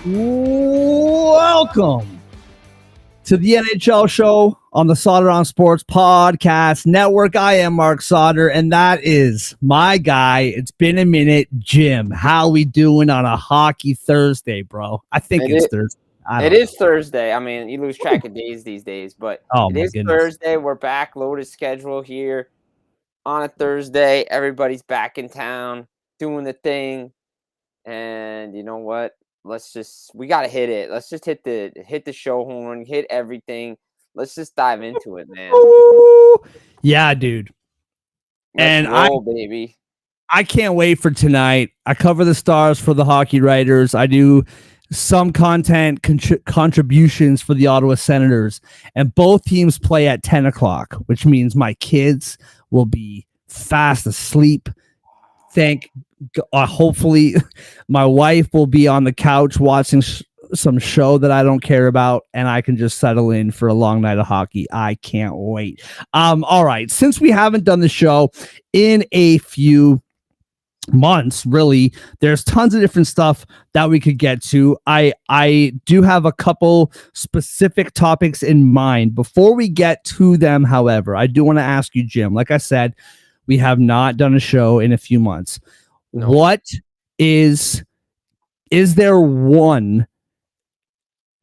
Welcome to the NHL show on the Sauter on Sports Podcast Network. I am Mark Sauter, and that is my guy. It's been a minute, Jim. How we doing on a hockey Thursday, bro? I think it's Thursday. It is Thursday. I mean, you lose track of days these days, but it is Thursday. We're back, loaded schedule here on a Thursday. Everybody's back in town doing the thing, and you know what? We gotta hit it. Let's just hit the show horn, hit everything. Let's just dive into it, man. Yeah, dude. Let's roll, baby. I can't wait for tonight. I cover the Stars for the Hockey Writers. I do some content contributions for the Ottawa Senators, and both teams play at 10 o'clock, which means my kids will be fast asleep. Hopefully my wife will be on the couch watching some show that I don't care about, and I can just settle in for a long night of hockey. I can't wait. All right. Since we haven't done the show in a few months, really, there's tons of different stuff that we could get to. I do have a couple specific topics in mind. Before we get to them, however, I do want to ask you, Jim, like I said, we have not done a show in a few months. No. What is there one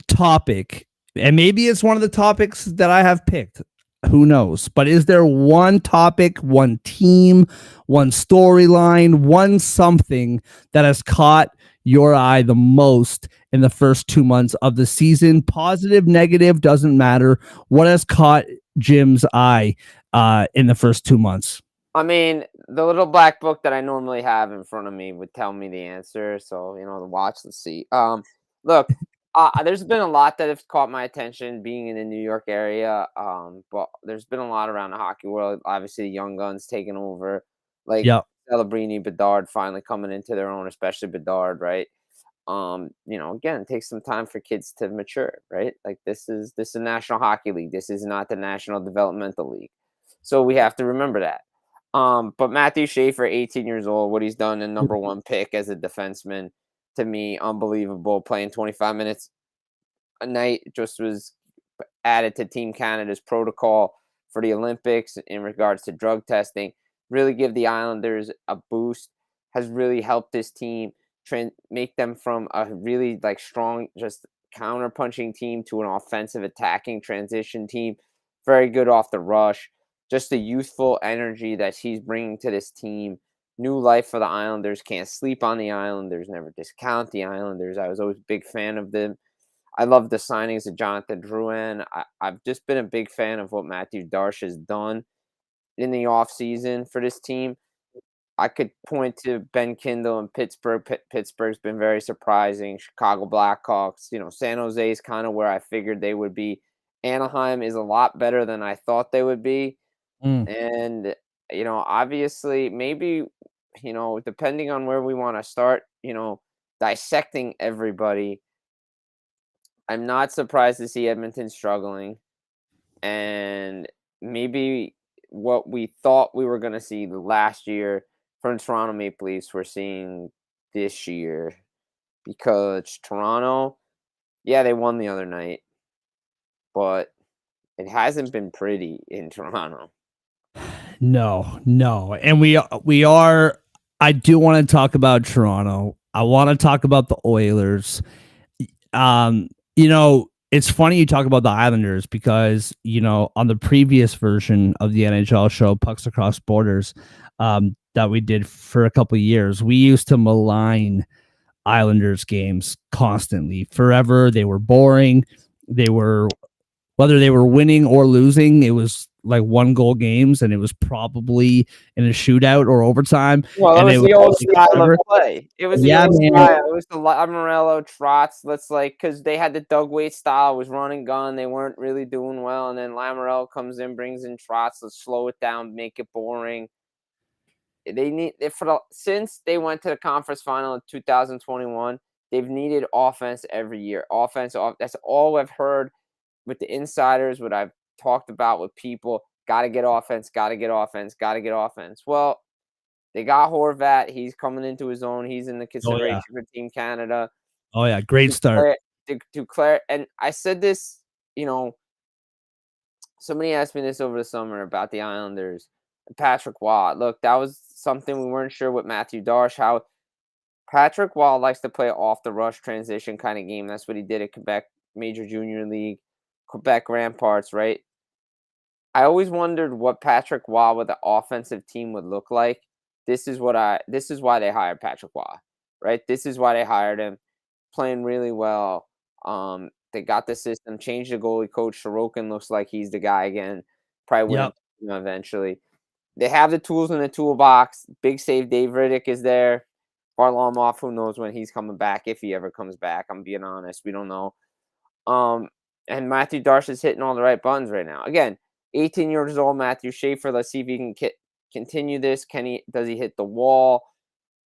topic, and maybe it's one of the topics that I have picked, who knows, but is there one topic, one team, one storyline, one something that has caught your eye the most in the first 2 months of the season? Positive, negative, doesn't matter. What has caught Jim's eye in the first 2 months? I mean, the little black book that I normally have in front of me would tell me the answer. So, let's see. Look, there's been a lot that have caught my attention being in the New York area. But there's been a lot around the hockey world. Obviously, the young guns taking over, like Celebrini, Bedard finally coming into their own, especially Bedard, right? Again, it takes some time for kids to mature, right? Like this is the National Hockey League. This is not the National Developmental League. So we have to remember that. But Matthew Schaefer, 18 years old, what he's done in number one pick as a defenseman, to me, unbelievable. Playing 25 minutes a night, just was added to Team Canada's protocol for the Olympics in regards to drug testing. Really give the Islanders a boost. Has really helped this team make them from a really strong, just counter-punching team to an offensive attacking transition team. Very good off the rush. Just the youthful energy that he's bringing to this team. New life for the Islanders. Can't sleep on the Islanders. Never discount the Islanders. I was always a big fan of them. I love the signings of Jonathan Drouin. I've just been a big fan of what Matthew Darche has done in the offseason for this team. I could point to Ben Kindle in Pittsburgh. Pittsburgh's been very surprising. Chicago Blackhawks. San Jose is kind of where I figured they would be. Anaheim is a lot better than I thought they would be. And, obviously, maybe, depending on where we want to start, dissecting everybody, I'm not surprised to see Edmonton struggling. And maybe what we thought we were going to see last year from Toronto Maple Leafs, we're seeing this year. Because Toronto, they won the other night. But it hasn't been pretty in Toronto. No. And we are, I do want to talk about Toronto. I want to talk about the Oilers. It's funny you talk about the Islanders because, on the previous version of the NHL show, Pucks Across Borders, that we did for a couple of years, we used to malign Islanders games constantly. Forever. They were boring. Whether they were winning or losing, it was like 1-goal games, and it was probably in a shootout or overtime. Well, and it was the old style of play. It was the old style. It was the Lamoriello, Trotz. Because they had the Doug Weight style. It was run and gun. They weren't really doing well. And then Lamoriello comes in, brings in Trotz. Let's slow it down, make it boring. Since they went to the conference final in 2021, they've needed offense every year. Offense. That's all I've heard with the insiders, what I've talked about with people. Got to get offense, got to get offense, got to get offense. Well, they got Horvat. He's coming into his own. He's in the consideration for Team Canada. Oh yeah, great start. And I said this, you know, somebody asked me this over the summer about the Islanders, Patrick Waugh. Look, that was something we weren't sure with Matthew Darsh, how Patrick Waugh likes to play off the rush transition kind of game. That's what he did at Quebec Major Junior League, Quebec Ramparts, right? I always wondered what Patrick Waugh with the offensive team would look like. This is why they hired Patrick Waugh, right? This is why they hired him, playing really well. They got the system, changed the goalie coach. Sorokin looks like he's the guy again. Probably Yep. win eventually. They have the tools in the toolbox. Big save, Dave Riddick is there. Varlamov, who knows when he's coming back, if he ever comes back. I'm being honest. We don't know. And Matthew Darsh is hitting all the right buttons right now. Again, 18 years old, Matthew Schaefer. Let's see if he can continue this. Does he hit the wall?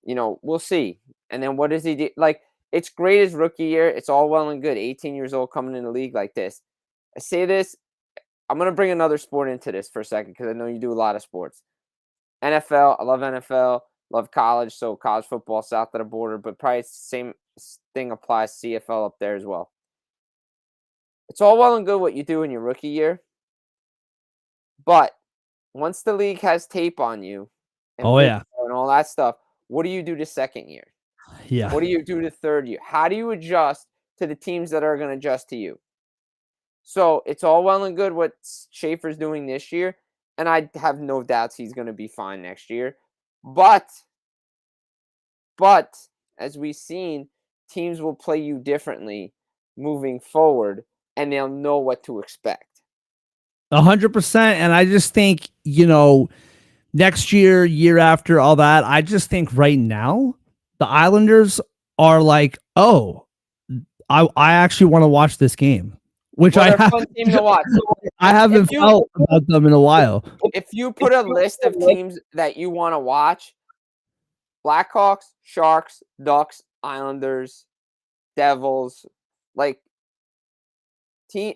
You know, we'll see. And then what does he do? Like, it's great his rookie year. It's all well and good. 18 years old coming in the league like this. I say this. I'm going to bring another sport into this for a second because I know you do a lot of sports. NFL. I love NFL. Love college. So college football south of the border. But probably the same thing applies to CFL up there as well. It's all well and good what you do in your rookie year. But once the league has tape on you and all that stuff, what do you do the second year? Yeah. What do you do the third year? How do you adjust to the teams that are going to adjust to you? So it's all well and good what Schaefer's doing this year, and I have no doubts he's going to be fine next year. But as we've seen, teams will play you differently moving forward, and they'll know what to expect. 100%. And I just think, next year, year after, all that, I just think right now the Islanders are like, oh, I actually want to watch this game, which I fun team to watch. I haven't felt about them in a while. If you put a list of teams that you want to watch, Blackhawks, Sharks, Ducks, Islanders, Devils, like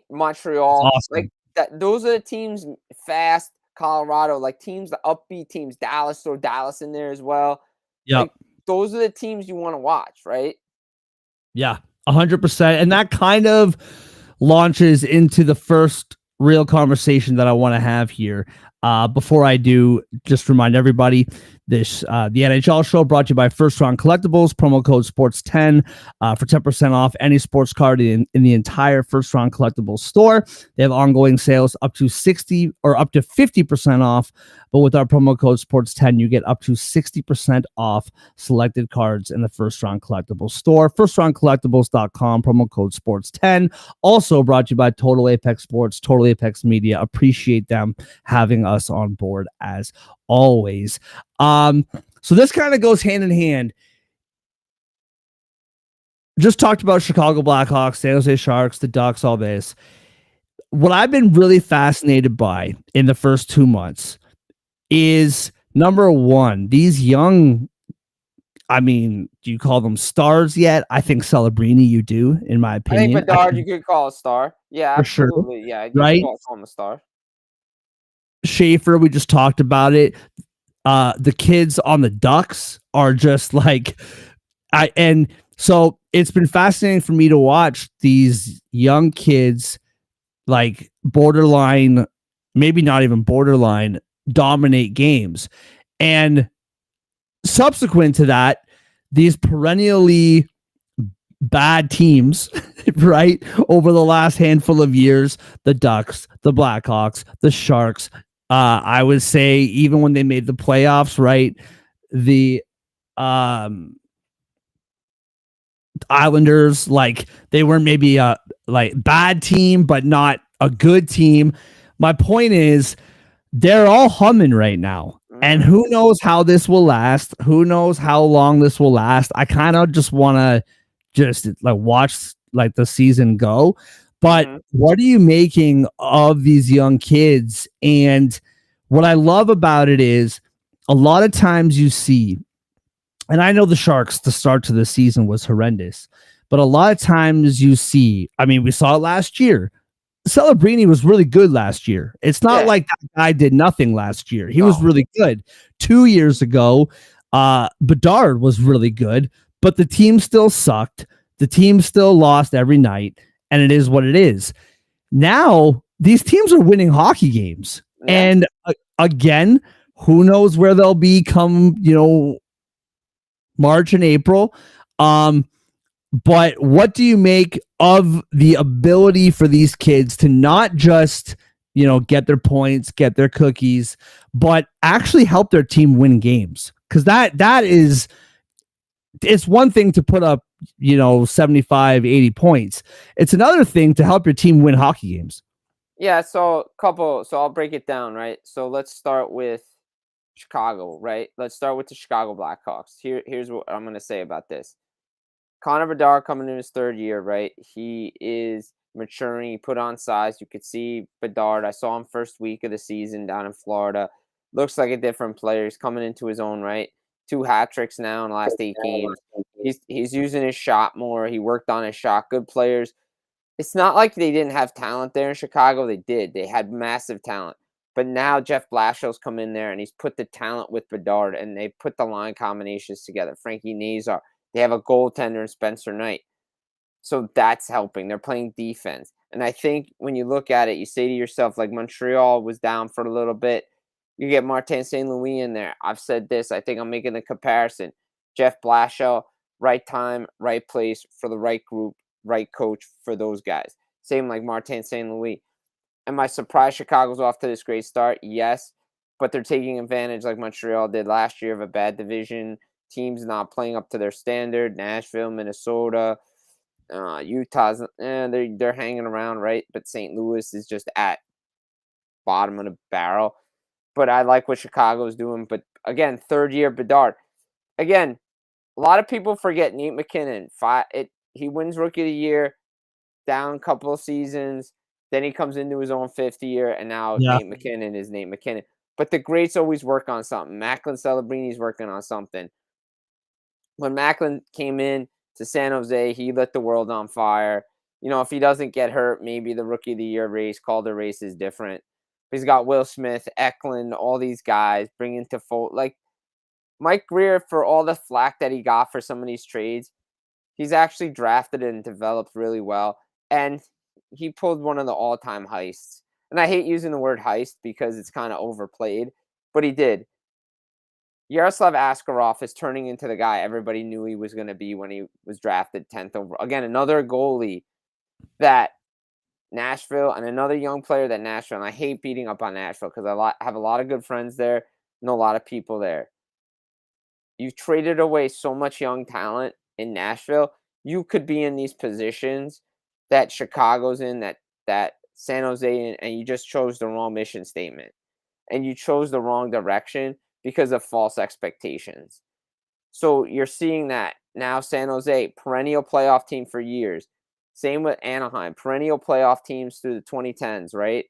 Montreal, Awesome. like that. Those are the teams. Fast, Colorado, like teams, the upbeat teams. Dallas, throw Dallas in there as well. Yeah, like, those are the teams you want to watch, right? Yeah, 100%, and that kind of launches into the first real conversation that I want to have here. Before I do, just remind everybody, the NHL show brought to you by First Round Collectibles, promo code SPORTS10 for 10% off any sports card in the entire First Round Collectibles store. They have ongoing sales up to 60 or up to 50% off, but with our promo code SPORTS10, you get up to 60% off selected cards in the First Round Collectibles store. FirstRoundCollectibles.com, promo code SPORTS10. Also brought to you by Total Apex Sports, Total Apex Media. Appreciate them having us on board as always. So this kind of goes hand in hand. Just talked about Chicago Blackhawks, San Jose Sharks, the Ducks, all this. What I've been really fascinated by in the first 2 months is, number one, these young, do you call them stars yet? I think Celebrini, you do, in my opinion. I think Bedard, you could call a star. Yeah, absolutely. Sure. Yeah, you right? could call him a star. Schaefer, we just talked about it. The kids on the Ducks are just like, and so it's been fascinating for me to watch these young kids, like borderline, maybe not even borderline, dominate games. And subsequent to that, these perennially bad teams, right, over the last handful of years, the Ducks, the Blackhawks, the Sharks, I would say even when they made the playoffs, right, the Islanders, like, they weren't maybe a like bad team, but not a good team. My point is, they're all humming right now. And who knows how this will last? Who knows how long this will last? I kind of just want to just like watch like the season go. But what are you making of these young kids? And what I love about it is a lot of times you see, and I know the Sharks, the start to the season was horrendous, but a lot of times you see, we saw it last year. Celebrini was really good last year. It's not like that guy did nothing last year. He was really good. 2 years ago, Bedard was really good, but the team still sucked. The team still lost every night, and it is what it is. Now, these teams are winning hockey games. Yeah. And again, who knows where they'll be come, March and April. But what do you make of the ability for these kids to not just, get their points, get their cookies, but actually help their team win games? Because that is, it's one thing to put up, 75, 80 points. It's another thing to help your team win hockey games. Yeah, so I'll break it down, right? So let's start with Chicago, right? Let's start with the Chicago Blackhawks. Here's what I'm going to say about this. Connor Bedard coming in his third year, right? He is maturing. He put on size. You could see Bedard. I saw him first week of the season down in Florida. Looks like a different player. He's coming into his own right. 2 hat tricks now in the last 8 games. He's using his shot more. He worked on his shot. Good players. It's not like they didn't have talent there in Chicago. They did. They had massive talent. But now Jeff Blashill's come in there and he's put the talent with Bedard and they put the line combinations together. Frankie Nazar. They have a goaltender in Spencer Knight. So that's helping. They're playing defense. And I think when you look at it, you say to yourself, like Montreal was down for a little bit. You get Martin St. Louis in there. I've said this. I think I'm making the comparison. Jeff Blashill, right time, right place for the right group, right coach for those guys. Same like Martin St. Louis. Am I surprised Chicago's off to this great start? Yes. But they're taking advantage like Montreal did last year of a bad division. Teams not playing up to their standard. Nashville, Minnesota, Utah's, they're hanging around, right? But St. Louis is just at bottom of the barrel. But I like what Chicago's doing. But again, third year Bedard. Again, a lot of people forget Nate McKinnon. He wins Rookie of the Year, down a couple of seasons. Then he comes into his own 5th year, and now Yeah. Nate McKinnon is Nate McKinnon. But the greats always work on something. Macklin Celebrini's working on something. When Macklin came in to San Jose, he lit the world on fire. If he doesn't get hurt, maybe the Rookie of the Year race, Calder race is different. He's got Will Smith, Eklund, all these guys bringing to full. Like Mike Greer, for all the flack that he got for some of these trades, he's actually drafted and developed really well. And he pulled one of the all-time heists. And I hate using the word heist because it's kind of overplayed, but he did. Yaroslav Askarov is turning into the guy everybody knew he was going to be when he was drafted 10th overall. Again, another goalie that Nashville and another young player that Nashville, and I hate beating up on Nashville because I have a lot of good friends there, know a lot of people there. You've traded away so much young talent in Nashville. You could be in these positions that Chicago's in, that San Jose in, and you just chose the wrong mission statement. And you chose the wrong direction because of false expectations. So you're seeing that now. San Jose, perennial playoff team for years. Same with Anaheim, perennial playoff teams through the 2010s, right?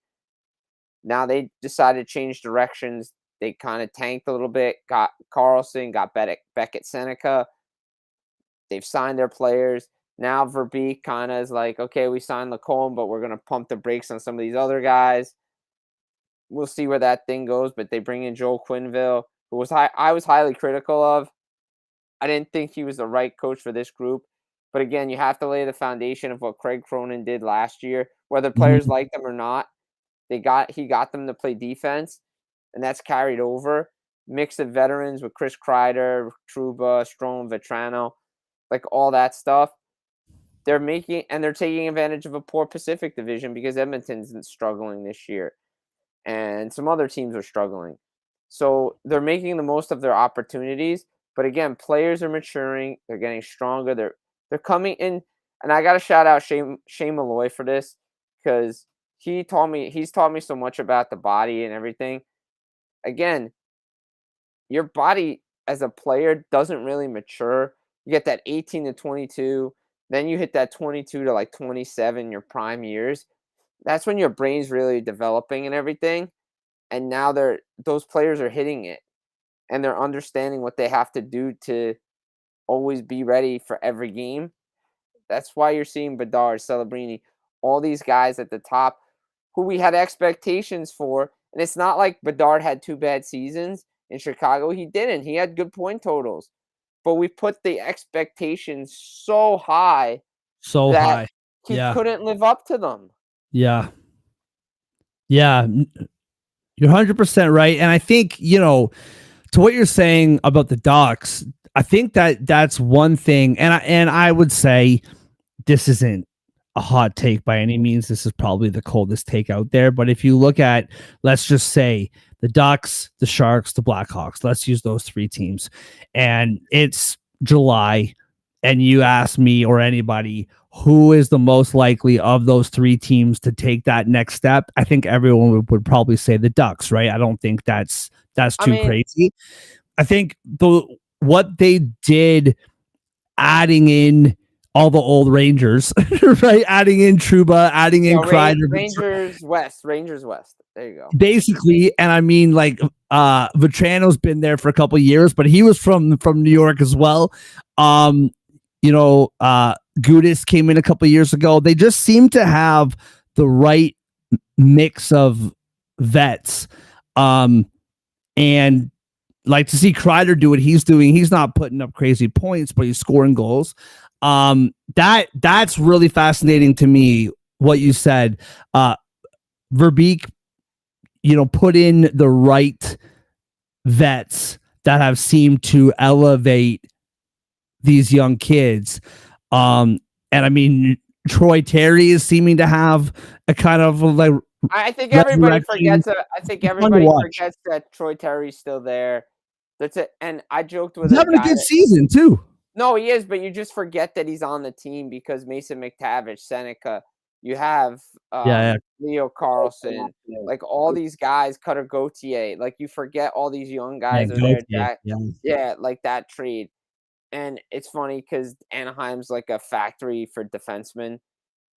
Now they decided to change directions. They kind of tanked a little bit, got Carlson, got Beckett Seneca. They've signed their players. Now Verbeek kind of is like, okay, we signed Lacombe, but we're going to pump the brakes on some of these other guys. We'll see where that thing goes, but they bring in Joel Quenneville, who I was highly critical of. I didn't think he was the right coach for this group. But again, you have to lay the foundation of what Craig Cronin did last year. Whether players liked him or not, he got them to play defense, and that's carried over. Mix of veterans with Chris Kreider, Trouba, Strome, Vetrano, like all that stuff. They're taking advantage of a poor Pacific division because Edmonton's struggling this year. And some other teams are struggling. So they're making the most of their opportunities. But again, players are maturing. They're getting stronger. They're coming in. And I got to shout out Shane Malloy for this because he's taught me so much about the body and everything. Again, your body as a player doesn't really mature. You get that 18 to 22. Then you hit that 22 to like 27, your prime years. That's when your brain's really developing and everything. And now those players are hitting it and they're understanding what they have to do to always be ready for every game. That's why you're seeing Bedard, Celebrini, all these guys at the top who we had expectations for. And it's not like Bedard had 2 bad seasons in Chicago. He didn't. He had good point totals. but we put the expectations so high So that high. he Yeah. couldn't live up to them. Yeah. Yeah. You're 100% right. And I think, to what you're saying about the Ducks, I think that's one thing. And I would say this isn't a hot take by any means. This is probably the coldest take out there. But if you look at, let's just say the Ducks, the Sharks, the Blackhawks, let's use those three teams. And it's July, and you ask me or anybody who is the most likely of those three teams to take that next step, I think everyone would probably say the Ducks, right? I don't think that's too crazy. I think what they did adding in all the old Rangers, right? Adding in Trouba, adding in Kreider. Rangers West. There you go. Basically, and I mean, like, Vetrano's been there for a couple of years, but he was from New York as well. Gudis came in a couple of years ago. They just seem to have the right mix of vets. And like to see Kreider do what he's doing. He's not putting up crazy points, but he's scoring goals. That's really fascinating to me, what you said. Verbeek, put in the right vets that have seemed to elevate these young kids. And I mean, Troy Terry is seeming to have a kind of like, I think everybody forgets that Troy Terry's still there. That's it. And I joked with he's having a good season too. No, he is, but you just forget that he's on the team because Mason McTavish, Seneca, you have Leo Carlson, like all these guys, Cutter Gauthier, like you forget all these young guys are there. Yeah, like that trade. And it's funny because Anaheim's like a factory for defensemen.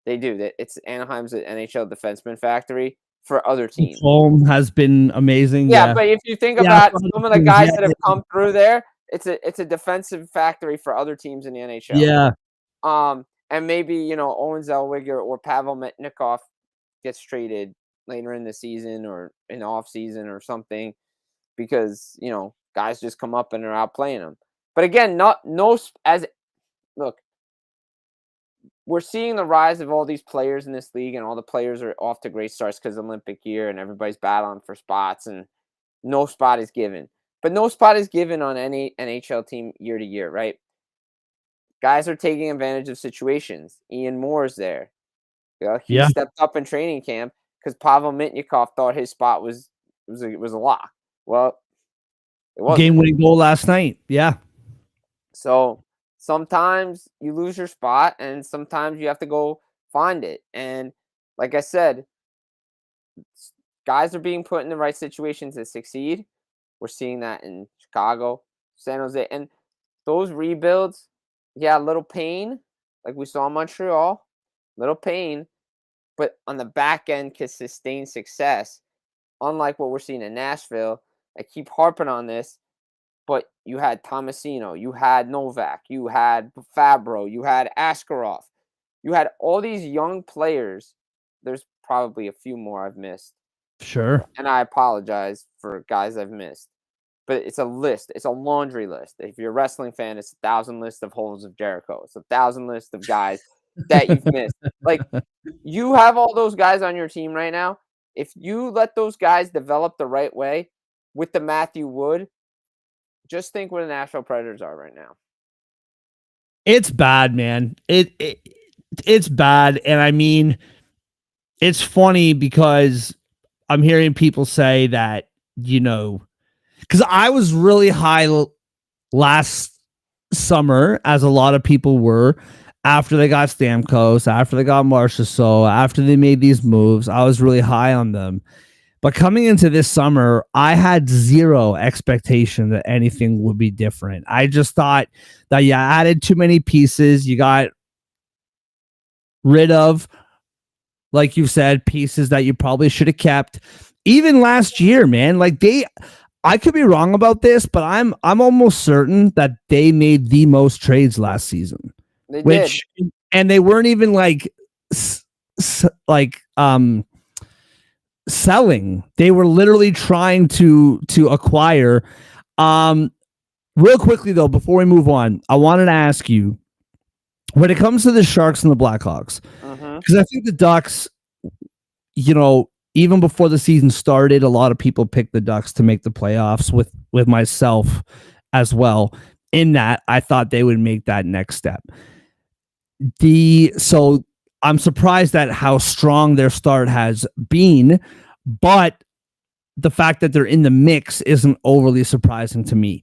They do that. Anaheim's an NHL defenseman factory for other teams. Home has been amazing. Yeah, but if you think about some of the guys that have come through there, it's a defensive factory for other teams in the NHL. Yeah. And maybe, Owen Zellweger or Pavel Metnikov gets traded later in the season or in the off season or something because, guys just come up and are outplaying them. But again, look, we're seeing the rise of all these players in this league, and all the players are off to great starts because Olympic year and everybody's battling for spots, and no spot is given. But no spot is given on any NHL team year to year, right? Guys are taking advantage of situations. Ian Moore's there. He stepped up in training camp because Pavel Mitnikov thought his spot was a lock. Well, it wasn't. Game-winning goal last night. Yeah. So sometimes you lose your spot, and sometimes you have to go find it. And like I said, guys are being put in the right situations to succeed. We're seeing that in Chicago, San Jose, and those rebuilds. Yeah, a little pain, like we saw in Montreal, little pain, but on the back end can sustain success. Unlike what we're seeing in Nashville, I keep harping on this, but you had Tomasino, you had Novak, you had Fabro, you had Askarov, you had all these young players. There's probably a few more I've missed. Sure. And I apologize for guys I've missed. But it's a list. It's a laundry list. If you're a wrestling fan, it's 1,000 lists of holes of Jericho. It's 1,000 lists of guys that you've missed. Like, you have all those guys on your team right now. If you let those guys develop the right way with the Matthew Wood, just think where the Nashville Predators are right now. It's bad, man. It's bad. And I mean, it's funny because I'm hearing people say that, because I was really high last summer, as a lot of people were, after they got Stamkos, after they got Marchessault, after they made these moves. I was really high on them. But coming into this summer, I had zero expectation that anything would be different. I just thought that you added too many pieces. You got rid of, like you said, pieces that you probably should have kept. Even last year, man, I could be wrong about this, but I'm almost certain that they made the most trades last season. They did. And they weren't even selling. They were literally trying to acquire. Real quickly though, before we move on, I wanted to ask you when it comes to the Sharks and the Blackhawks, Mm-hmm. because I think the Ducks, even before the season started, a lot of people picked the Ducks to make the playoffs with myself as well. In that, I thought they would make that next step. So I'm surprised at how strong their start has been, but the fact that they're in the mix isn't overly surprising to me.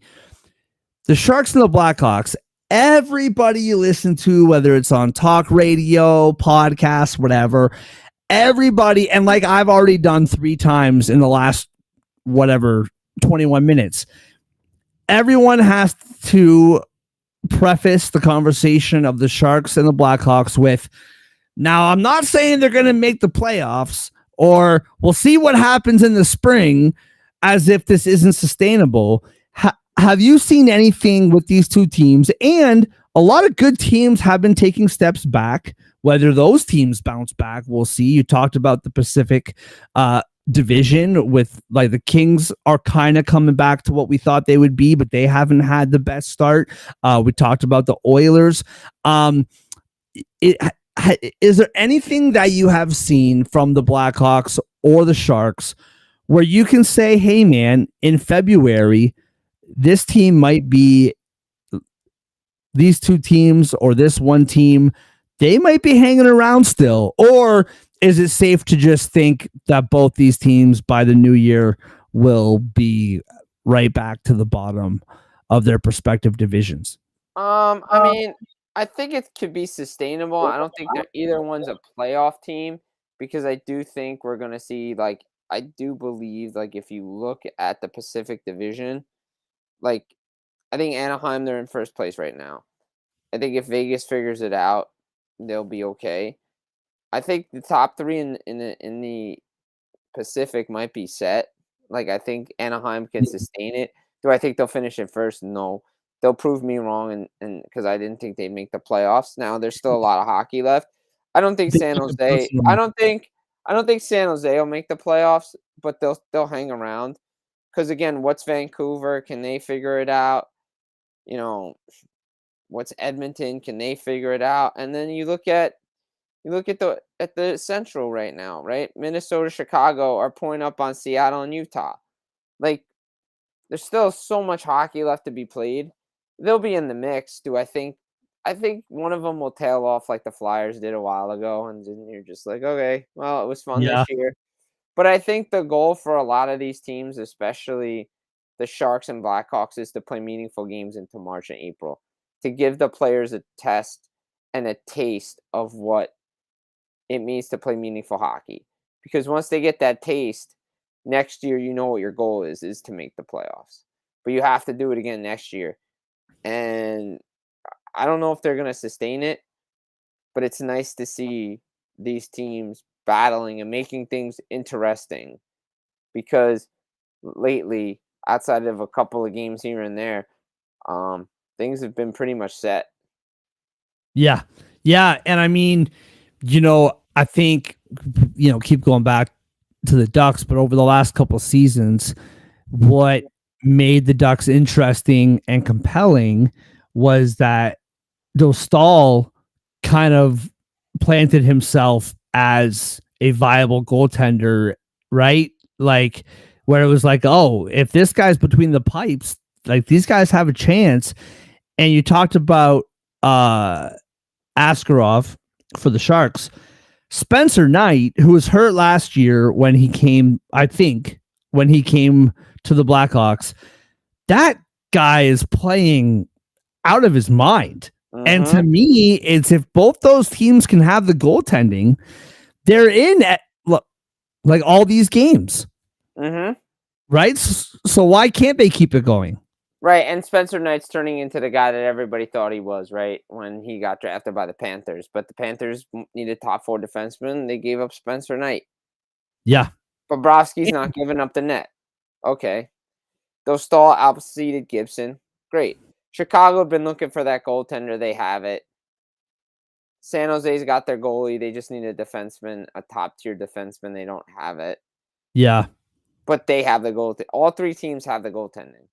The Sharks and the Blackhawks, everybody you listen to, whether it's on talk radio, podcasts, whatever, everybody, and like I've already done 3 times in the last 21 minutes, everyone has to preface the conversation of the Sharks and the Blackhawks with, now I'm not saying they're going to make the playoffs, or we'll see what happens in the spring, as if this isn't sustainable. Have you seen anything with these two teams? And a lot of good teams have been taking steps back. Whether those teams bounce back, we'll see. You talked about the Pacific division with like the Kings are kind of coming back to what we thought they would be, but they haven't had the best start. We talked about the Oilers. Is there anything that you have seen from the Blackhawks or the Sharks where you can say, hey man, in February, this team might be, these two teams or this one team, they might be hanging around still? Or is it safe to just think that both these teams by the new year will be right back to the bottom of their respective divisions? I mean, I think it could be sustainable. I don't think that either one's a playoff team because I do think we're gonna see I do believe if you look at the Pacific Division, like I think Anaheim they're in first place right now. I think if Vegas figures it out, they'll be okay. I think the top 3 in the Pacific might be set. I think Anaheim can sustain it. Do I think they'll finish in first? No. They'll prove me wrong and because I didn't think they'd make the playoffs. Now there's still a lot of hockey left. I don't think San Jose I don't think San Jose will make the playoffs, but they'll hang around. Because again, what's Vancouver? Can they figure it out? You know, what's Edmonton? Can they figure it out? And then you look at the Central right now, right? Minnesota, Chicago are pulling up on Seattle and Utah. Like there's still so much hockey left to be played. They'll be in the mix. I think one of them will tail off like the Flyers did a while ago, and then you're just like, okay, well, it was fun this Yeah. year. But I think the goal for a lot of these teams, especially the Sharks and Blackhawks, is to play meaningful games into March and April to give the players a test and a taste of what it means to play meaningful hockey. Because once they get that taste, next year you know what your goal is to make the playoffs. But you have to do it again next year. And I don't know if they're going to sustain it, but it's nice to see these teams battling and making things interesting because lately, outside of a couple of games here and there, things have been pretty much set. Yeah. Yeah. And I mean, I think, keep going back to the Ducks, but over the last couple of seasons, what made the Ducks interesting and compelling was that Dostal kind of planted himself as a viable goaltender, right? Like, where it was like, oh, if this guy's between the pipes, like these guys have a chance. And you talked about Askarov for the Sharks. Spencer Knight, who was hurt last year when he came, I think, when he came to the Blackhawks, that guy is playing out of his mind. And to me, it's if both those teams can have the goaltending, they're in at like all these games. Right? So why can't they keep it going? Right, and Spencer Knight's turning into the guy that everybody thought he was, right, when he got drafted by the Panthers. But the Panthers needed top 4 defensemen. They gave up Spencer Knight. Yeah. Bobrovsky's not giving up the net. Okay. Dostal outseeded Gibson. Great. Chicago had been looking for that goaltender. They have it. San Jose's got their goalie. They just need a defenseman, a top-tier defenseman. They don't have it. Yeah. But they have the goal. All 3 teams have the goaltending.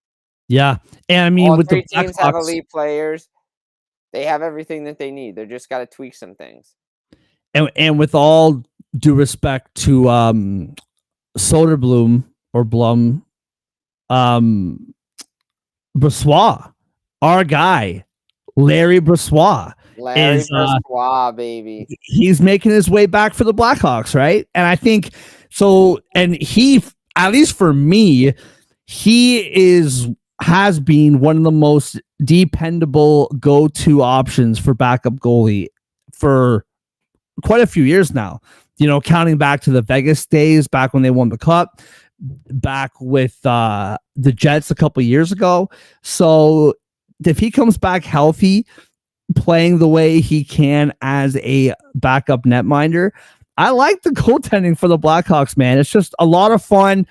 Yeah, and I mean All with the 3 teams have Blackhawks, elite players. They have everything that they need. They're just gotta tweak some things. and with all due respect to Soderblom or Blum, um, Brossois, our guy, Larry Brossois, Larry is Brossoit, baby. he's making his way back for the Blackhawks, right? And I think so. And he, at least for me, he has been one of the most dependable go-to options for backup goalie for quite a few years now. You know, counting back to the Vegas days, back when they won the cup, back with the Jets a couple years ago. So if he comes back healthy, playing the way he can as a backup netminder, I like the goaltending for the Blackhawks, man. It's just a lot of fun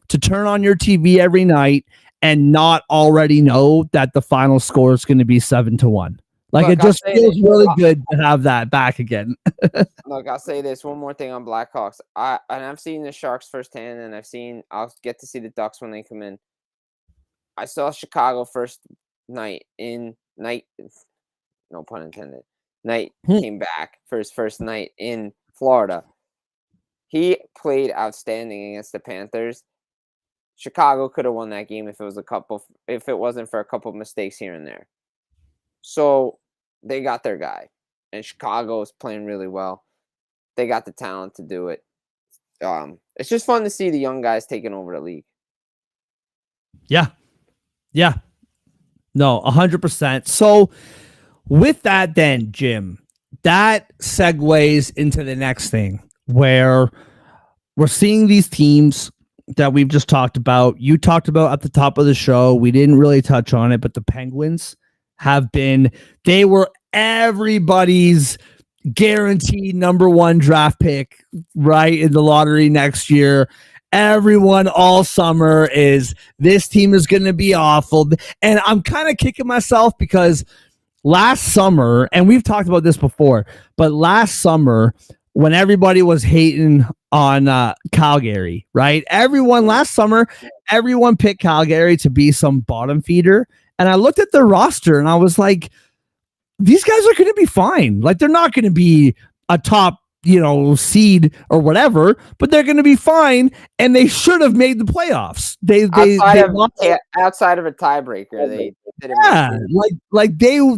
to turn on your TV every night and not already know that the final score is going to be 7-1. Like, Look, it just feels really good to have that back again. Look, I'll say this one more thing on Blackhawks. I've seen the Sharks firsthand, and I'll get to see the Ducks when they come in. I saw Chicago first night, no pun intended. Night came back for his first night in Florida. He played outstanding against the Panthers. Chicago could have won that game if it wasn't for a couple of mistakes here and there. So they got their guy, and Chicago is playing really well. They got the talent to do it. It's just fun to see the young guys taking over the league. Yeah. Yeah. No, 100%. So with that, then, Jim, that segues into the next thing where we're seeing these teams that we've just talked about. You talked about at the top of the show. We didn't really touch on it, but the Penguins they were everybody's guaranteed number one draft pick, right, in the lottery next year. Everyone all summer is this team is going to be awful. And I'm kind of kicking myself because last summer, and we've talked about this before, but last summer when everybody was hating on Calgary, right? Last summer, everyone picked Calgary to be some bottom feeder. And I looked at their roster and I was like, these guys are going to be fine. Like, they're not going to be a top, seed or whatever, but they're going to be fine. And they should have made the playoffs. Outside of a tiebreaker, they didn't. Yeah,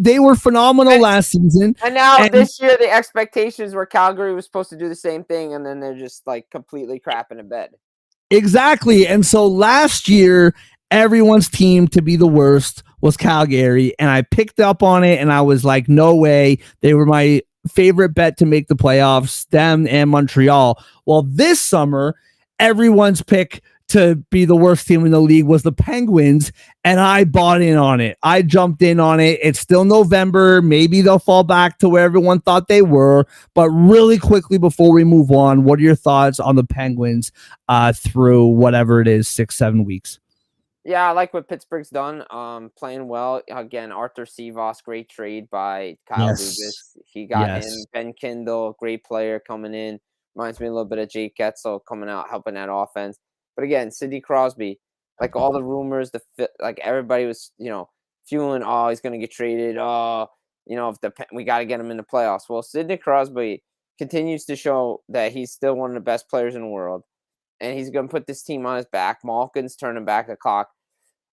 they were phenomenal last season. And now this year, the expectations were Calgary was supposed to do the same thing, and then they're just like completely crapping in bed. Exactly. And so last year, everyone's team to be the worst was Calgary, and I picked up on it, and I was like, no way. They were my favorite bet to make the playoffs, them and Montreal. Well, this summer, everyone's pick to be the worst team in the league was the Penguins, and I bought in on it. I jumped in on it. It's still November. Maybe they'll fall back to where everyone thought they were. But really quickly before we move on, what are your thoughts on the Penguins through whatever it is, 6-7 weeks? Yeah, I like what Pittsburgh's done. Playing well. Again, Arthur Seavos, great trade by Kyle Dubas. He got him. Ben Kindle, great player coming in. Reminds me a little bit of Jake Getzel coming out, helping that offense. But again, Sidney Crosby, like all the rumors, like everybody was, fueling, oh, he's going to get traded. Oh, we got to get him in the playoffs. Well, Sidney Crosby continues to show that he's still one of the best players in the world. And he's going to put this team on his back. Malkin's turning back the clock.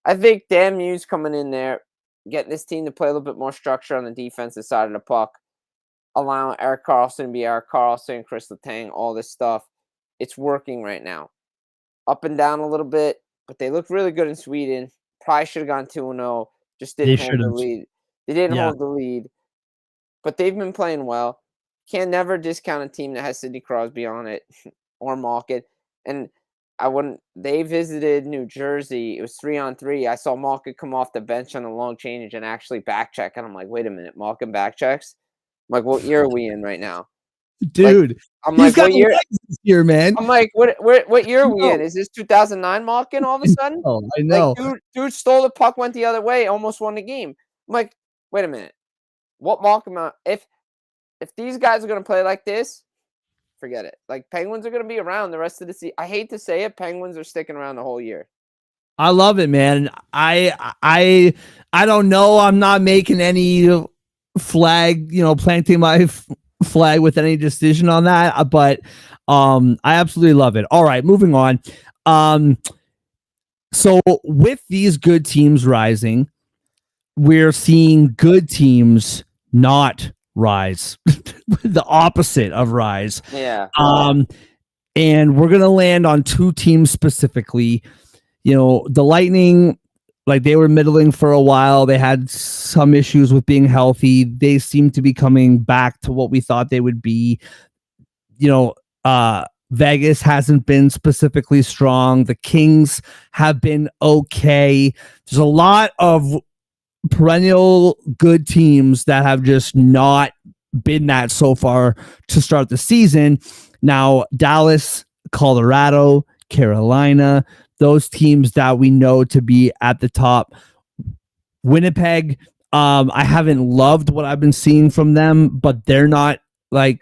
I think Dan Muse coming in there, getting this team to play a little bit more structure on the defensive side of the puck, allowing Erik Karlsson to be Erik Karlsson, Chris Letang, all this stuff. It's working right now. Up and down a little bit, but they look really good in Sweden. Probably should have gone 2-0. Just didn't hold the lead. They didn't hold the lead, but they've been playing well. Can't never discount a team that has Sidney Crosby on it or Malkin. And they visited New Jersey. It was 3-on-3. I saw Malkin come off the bench on the long change and actually backcheck. And I'm like, wait a minute, Malkin backchecks? I'm like, what year are we in right now? Dude, like, what year this year, man? I'm like, what year are we in? Is this 2009 Malkin all of a sudden? I know. Like, dude stole the puck, went the other way, almost won the game. I'm like, wait a minute. What Malkin? If these guys are going to play like this, forget it. Like, Penguins are going to be around the rest of the season. I hate to say it, Penguins are sticking around the whole year. I love it, man. I don't know. I'm not making any flag, planting my flag with any decision on that, but I absolutely love it. All right, moving on. Um, so with these good teams rising, we're seeing good teams not rise, the opposite of rise. Yeah. And we're gonna land on two teams specifically. The Lightning, like they were middling for a while. They had some issues with being healthy. They seem to be coming back to what we thought they would be. Vegas hasn't been specifically strong. The Kings have been okay. There's a lot of perennial good teams that have just not been that so far to start the season. Now, Dallas, Colorado, Carolina, those teams that we know to be at the top. Winnipeg, I haven't loved what I've been seeing from them, but they're not like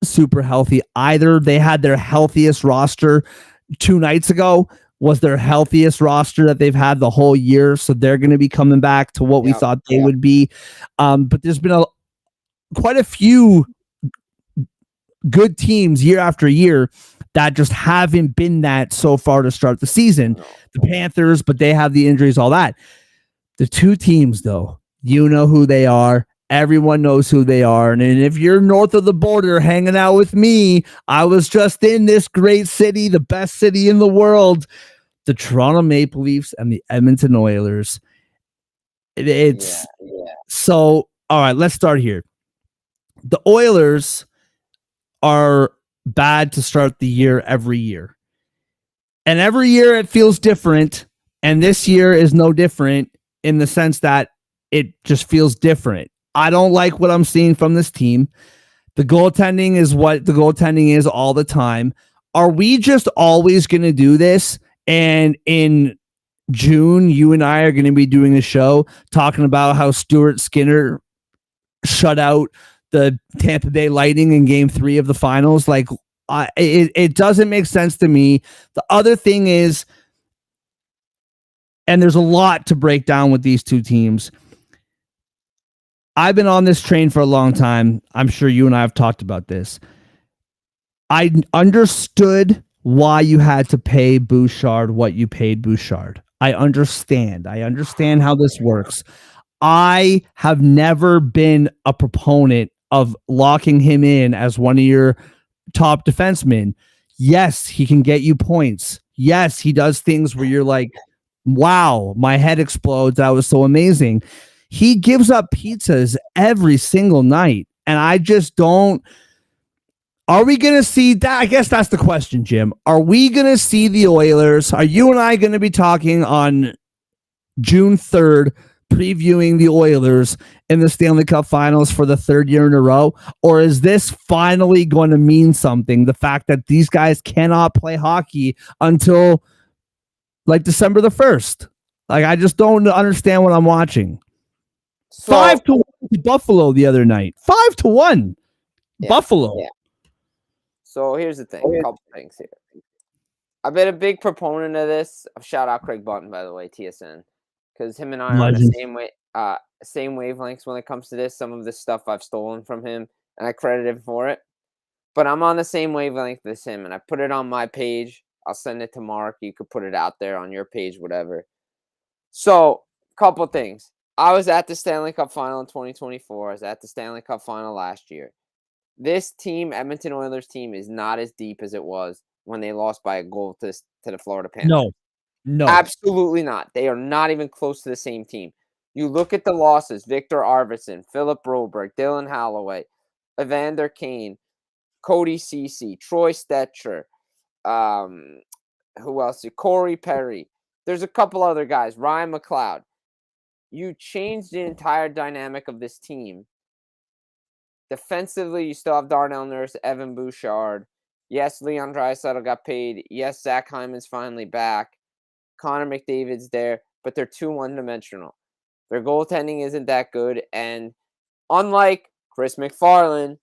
super healthy either. They had their healthiest roster 2 nights ago, was their healthiest roster that they've had the whole year. So they're going to be coming back to what we thought they would be. But there's been quite a few good teams year after year that just haven't been that so far to start the season. The Panthers, but they have the injuries, all that. The two teams, though, you know who they are. Everyone knows who they are. And if you're north of the border hanging out with me, I was just in this great city, the best city in the world, the Toronto Maple Leafs and the Edmonton Oilers. It's so, all right, let's start here. The Oilers are bad to start the year every year. And every year it feels different. And this year is no different in the sense that it just feels different. I don't like what I'm seeing from this team. The goaltending is what the goaltending is all the time. Are we just always going to do this? And in June, you and I are going to be doing a show talking about how Stuart Skinner shut out the Tampa Bay Lightning in Game 3 of the finals. Like, it doesn't make sense to me. The other thing is, and there's a lot to break down with these two teams. I've been on this train for a long time. I'm sure you and I have talked about this. I understood why you had to pay Bouchard what you paid Bouchard. I understand. I understand how this works. I have never been a proponent of locking him in as one of your top defensemen. Yes, he can get you points. Yes, he does things where you're like, wow, my head explodes. That was so amazing. He gives up pizzas every single night. And I just don't. Are we going to see that? I guess that's the question, Jim. Are we going to see the Oilers? Are you and I going to be talking on June 3rd, previewing the Oilers in the Stanley Cup Finals for the third year in a row? Or is this finally going to mean something? The fact that these guys cannot play hockey until like December the 1st. Like, I just don't understand what I'm watching. So, 5-1 to Buffalo the other night. 5-1 Buffalo. Yeah. So here's the thing. A couple things here. I've been a big proponent of this. Shout out Craig Button, by the way, TSN, because him and I are on the same wavelengths when it comes to this. Some of this stuff I've stolen from him, and I credit him for it. But I'm on the same wavelength as him, and I put it on my page. I'll send it to Mark. You could put it out there on your page, whatever. So, couple things. I was at the Stanley Cup Final in 2024. I was at the Stanley Cup Final last year. This team, Edmonton Oilers team, is not as deep as it was when they lost by a goal to the Florida Panthers. No. Absolutely not. They are not even close to the same team. You look at the losses, Victor Arvidsson, Philip Broberg, Dylan Holloway, Evander Kane, Cody Ceci, Troy Stetcher, who else? Corey Perry. There's a couple other guys, Ryan McLeod. You changed the entire dynamic of this team. Defensively, you still have Darnell Nurse, Evan Bouchard. Yes, Leon Draisaitl got paid. Yes, Zach Hyman's finally back. Connor McDavid's there, but they're too one-dimensional. Their goaltending isn't that good, and unlike Chris McFarland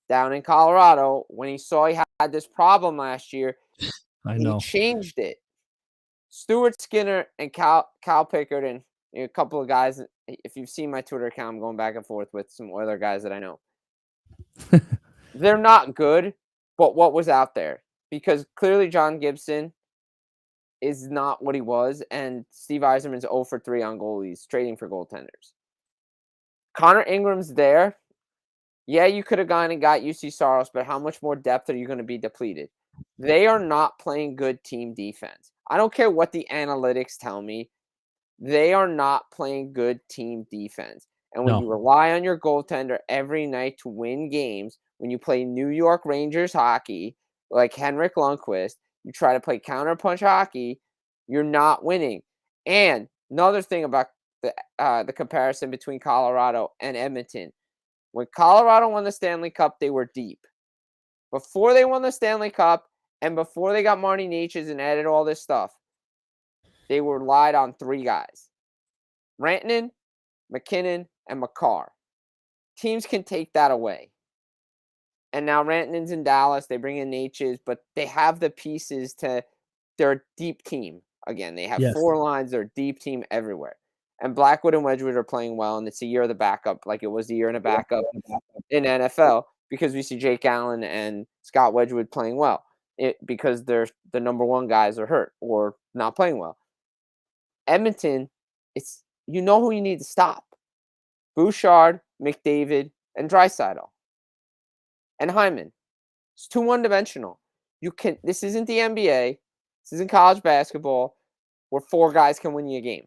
down in Colorado, when he saw he had this problem last year, he changed it. Stuart Skinner and Cal Pickard and a couple of guys. If you've seen my Twitter account, I'm going back and forth with some other guys that I know. They're not good, but what was out there? Because clearly John Gibson is not what he was, and Steve Yzerman's 0 for 3 on goalies, trading for goaltenders. Connor Ingram's there. Yeah, you could have gone and got UC Saros, but how much more depth are you going to be depleted? They are not playing good team defense. I don't care what the analytics tell me. They are not playing good team defense. And when you rely on your goaltender every night to win games, when you play New York Rangers hockey, like Henrik Lundqvist, you try to play counterpunch hockey, you're not winning. And another thing about the comparison between Colorado and Edmonton, when Colorado won the Stanley Cup, they were deep. Before they won the Stanley Cup and before they got Marty Necas and added all this stuff, they relied on 3 guys: Rantanen, McKinnon, and Makar. Teams can take that away. And now Rantanen's in Dallas. They bring in Necas, but they have the pieces to – they're a deep team. Again, they have 4 lines. They're a deep team everywhere. And Blackwood and Wedgwood are playing well, and it's a year of the backup, like it was the year in a backup in NFL, because we see Jake Allen and Scott Wedgwood playing well because they're the number 1 guys are hurt or not playing well. Edmonton, it's you know who you need to stop: Bouchard, McDavid, and Draisaitl, and Hyman. It's too one-dimensional. This isn't the NBA. This isn't college basketball where 4 guys can win you a game.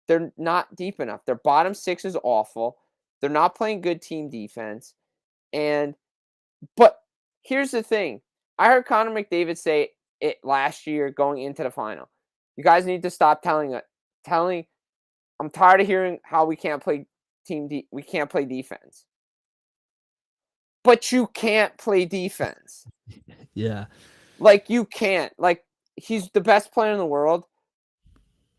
They're not deep enough. Their bottom 6 is awful. They're not playing good team defense. But here's the thing. I heard Connor McDavid say it last year going into the final. You guys need to stop telling I'm tired of hearing how we can't play we can't play defense. But you can't play defense. Yeah. Like, you can't. Like, he's the best player in the world.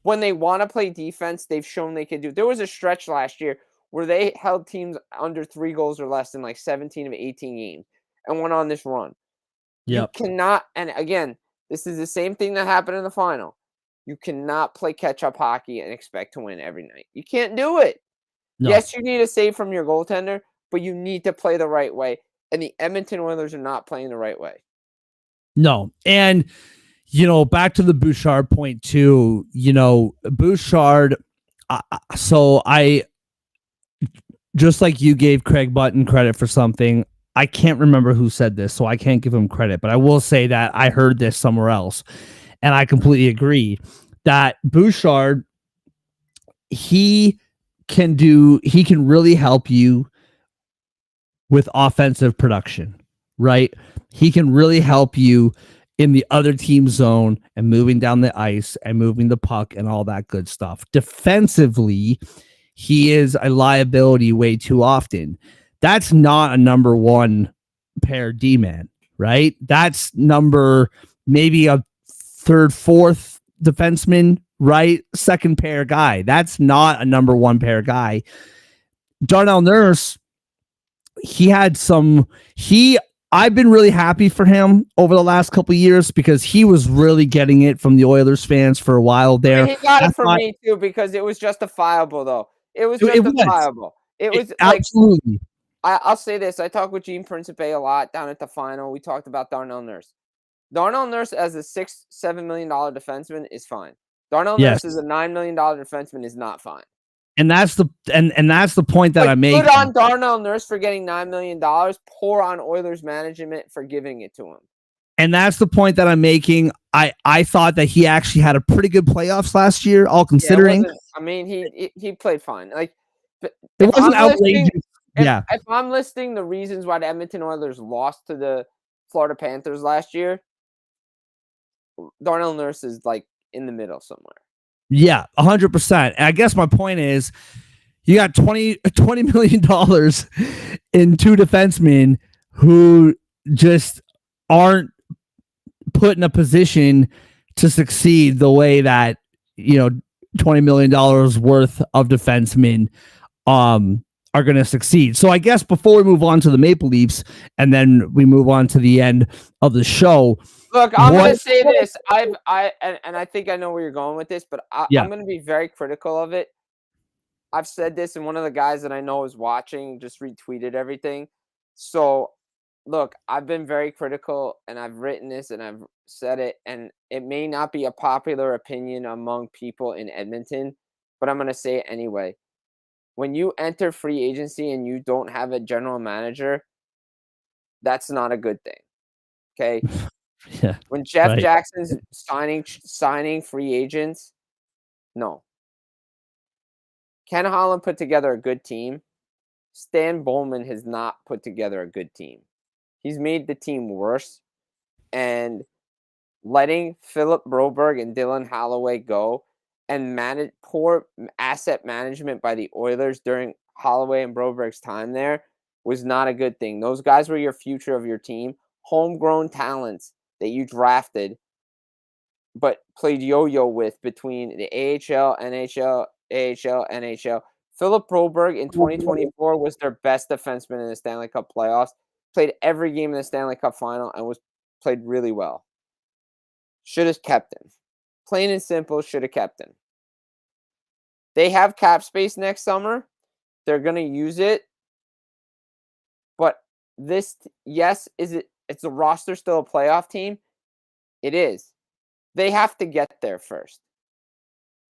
When they want to play defense, they've shown they can do. There was a stretch last year where they held teams under 3 goals or less in like 17 of 18 games and went on this run. Yep. You cannot, and again, this is the same thing that happened in the final. You cannot play catch-up hockey and expect to win every night. You can't do it. No. Yes, you need a save from your goaltender, but you need to play the right way. And the Edmonton Oilers are not playing the right way. No. And, back to the Bouchard point too, Bouchard, so I, just like you gave Craig Button credit for something, I can't remember who said this, so I can't give him credit, but I will say that I heard this somewhere else, and I completely agree that Bouchard, he can really help you with offensive production, right? He can really help you in the other team zone and moving down the ice and moving the puck and all that good stuff. Defensively, he is a liability way too often. That's not a number 1 pair D-man, right? That's maybe a 3rd, 4th defenseman, right? 2nd pair guy. That's not a number 1 pair guy. Darnell Nurse, I've been really happy for him over the last couple of years because he was really getting it from the Oilers fans for a while there. He got it from me too because it was justifiable, though. It was justifiable. It was absolutely. I'll say this. I talked with Gene Principe a lot down at the final. We talked about Darnell Nurse. Darnell Nurse as a $6-7 million defenseman is fine. Darnell Nurse as a $9 million defenseman is not fine. And that's the point that I made. Good on Darnell Nurse for getting $9 million. Poor on Oilers management for giving it to him. And that's the point that I'm making. I thought that he actually had a pretty good playoffs last year, all considering. He played fine. Like, it wasn't outrageous. If I'm listing the reasons why the Edmonton Oilers lost to the Florida Panthers last year, Darnell Nurse is like in the middle somewhere. Yeah, 100%. And I guess my point is, you got $20 million in 2 defensemen who just aren't put in a position to succeed the way that $20 million worth of defensemen are going to succeed. So I guess before we move on to the Maple Leafs and then we move on to the end of the show, Look, I'm What? gonna say this. And I think I know where you're going with this, but Yeah. I'm gonna be very critical of it. I've said this, and one of the guys that I know is watching just retweeted everything. So, look, I've been very critical, and I've written this, and I've said it, and it may not be a popular opinion among people in Edmonton, but I'm gonna say it anyway. When you enter free agency and you don't have a general manager, that's not a good thing. Okay. Yeah. When Jeff Right. Jackson's signing free agents, no. Ken Holland put together a good team. Stan Bowman has not put together a good team. He's made the team worse, and letting Philip Broberg and Dylan Holloway go and manage poor asset management by the Oilers during Holloway and Broberg's time there was not a good thing. Those guys were your future of your team, homegrown talents that you drafted but played yo-yo with between the AHL, NHL, AHL, NHL. Philip Broberg in 2024 was their best defenseman in the Stanley Cup playoffs. Played every game in the Stanley Cup final and was played really well. Should have kept him. Plain and simple, should have kept him. They have cap space next summer. They're going to use it. But this, yes, is the roster still a playoff team? It is. They have to get there first.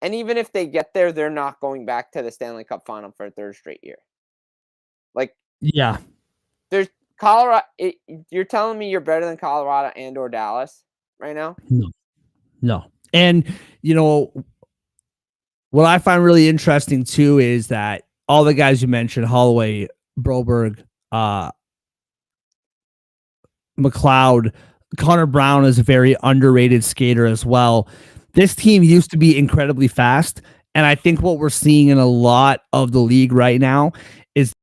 And even if they get there, they're not going back to the Stanley Cup final for a third straight year. Like, Yeah. there's Colorado. You're telling me you're better than Colorado and or Dallas right now? No. And, what I find really interesting too is that all the guys you mentioned, Holloway, Broberg, McLeod, Connor Brown is a very underrated skater as well. This team used to be incredibly fast. And I think what we're seeing in a lot of the league right now is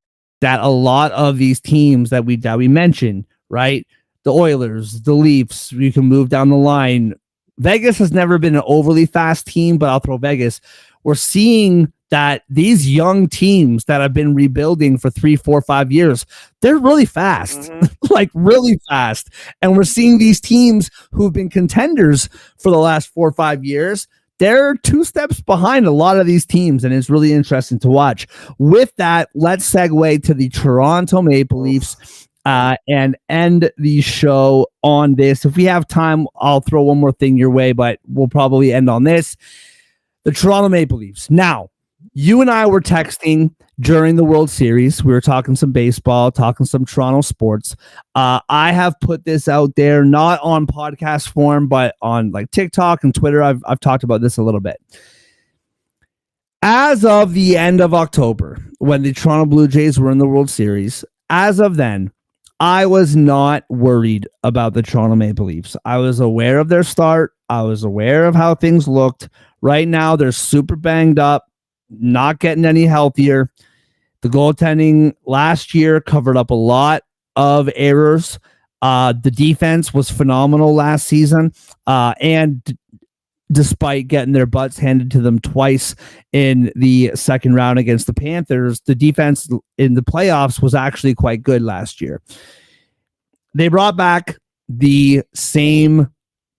that a lot of these teams that we mentioned, right? The Oilers, the Leafs, you can move down the line. Vegas has never been an overly fast team, but I'll throw Vegas. We're seeing that these young teams that have been rebuilding for 3, 4, 5 years, they're really fast, like really fast. And we're seeing these teams who've been contenders for the last 4 or 5 years. They're 2 steps behind a lot of these teams, and it's really interesting to watch. With that, let's segue to the Toronto Maple Leafs and end the show on this. If we have time, I'll throw one more thing your way, but we'll probably end on this. The Toronto Maple Leafs. Now, you and I were texting during the World Series. We were talking some baseball, talking some Toronto sports. I have put this out there, not on podcast form, but on like TikTok and Twitter. I've talked about this a little bit. As of the end of October, when the Toronto Blue Jays were in the World Series, as of then, I was not worried about the Toronto Maple Leafs. I was aware of their start. I was aware of how things looked. Right now, they're super banged up, not getting any healthier. The goaltending last year covered up a lot of errors. The defense was phenomenal last season. And despite getting their butts handed to them twice in the second round against the Panthers, the defense in the playoffs was actually quite good last year. They brought back the